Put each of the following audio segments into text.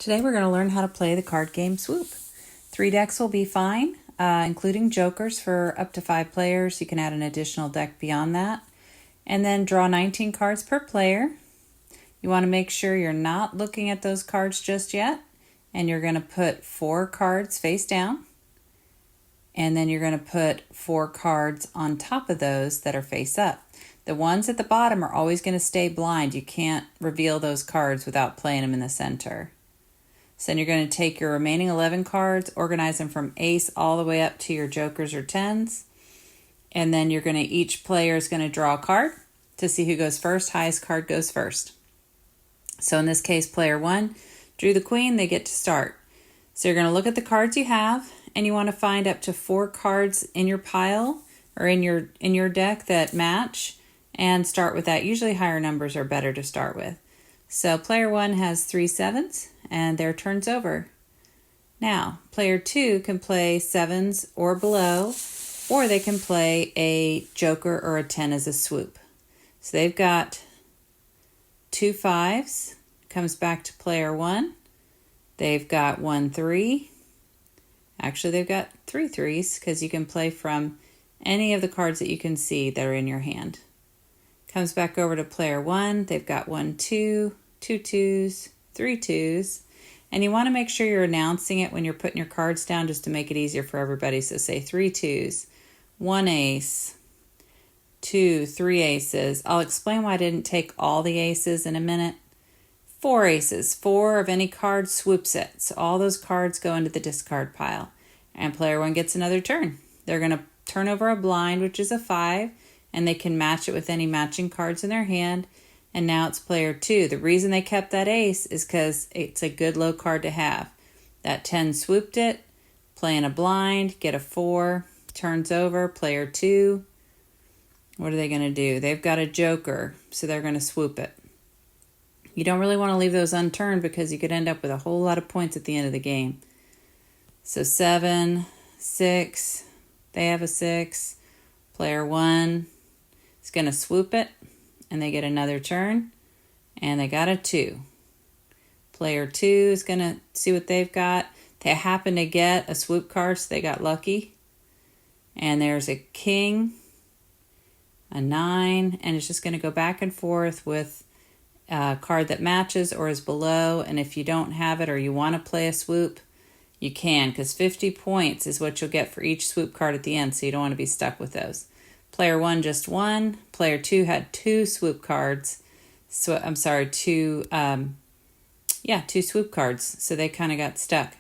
Today we're going to learn how to play the card game Swoop. 3 decks will be fine, including jokers for up to 5 players. You can add an additional deck beyond that. And then draw 19 cards per player. You want to make sure you're not looking at those cards just yet. And you're going to put 4 cards face down. And then you're going to put 4 cards on top of those that are face up. The ones at the bottom are always going to stay blind. You can't reveal those cards without playing them in the center. So then you're going to take your remaining 11 cards, organize them from ace all the way up to your jokers or tens. And then each player is going to draw a card to see who goes first. Highest card goes first. So in this case, player 1 drew the queen, they get to start. So you're going to look at the cards you have, and you want to find up to 4 cards in your pile or in your deck that match, and start with that. Usually higher numbers are better to start with. So player 1 has 3 sevens, and their turn's over. Now, player 2 can play 7s or below, or they can play a joker or a 10 as a swoop. So they've got 2 5s, comes back to player 1. They've got 1 3. Actually, they've got 3 3s because you can play from any of the cards that you can see that are in your hand. Comes back over to player 1. They've got 1 2, 2 2s, 3 2s. And you want to make sure you're announcing it when you're putting your cards down just to make it easier for everybody. So say 3 2s, 1 ace, 2, 3 aces. I'll explain why I didn't take all the aces in a minute. 4 aces. 4 of any card swoops it. So all those cards go into the discard pile. And player 1 gets another turn. They're going to turn over a blind, which is a 5, and they can match it with any matching cards in their hand. And now it's player 2. The reason they kept that ace is because it's a good low card to have. That 10 swooped it, playing a blind, get a 4, turns over, player 2. What are they going to do? They've got a joker, so they're going to swoop it. You don't really want to leave those unturned because you could end up with a whole lot of points at the end of the game. So 7, 6, they have a 6. Player 1 is going to swoop it, and they get another turn, and they got a 2. Player 2 is going to see what they've got. They happen to get a swoop card, so they got lucky. And there's a king, a 9, and it's just going to go back and forth with a card that matches or is below. And if you don't have it or you want to play a swoop, you can, because 50 points is what you'll get for each swoop card at the end, so you don't want to be stuck with those. Player 1 just won. Player 2 had 2 swoop cards. So I'm sorry, 2 swoop cards. So they kind of got stuck.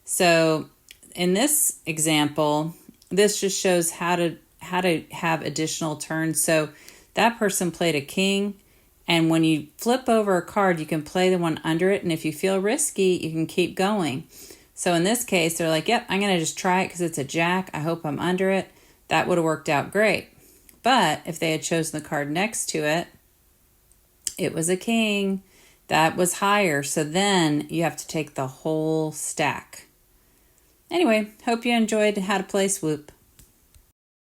So in this example, this just shows how to have additional turns. So that person played a king, and when you flip over a card, you can play the one under it, and if you feel risky, you can keep going. So in this case, they're like, yep, I'm going to just try it because it's a jack. I hope I'm under it. That would have worked out great. But if they had chosen the card next to it, it was a king. That was higher. So then you have to take the whole stack. Anyway, hope you enjoyed how to play Swoop.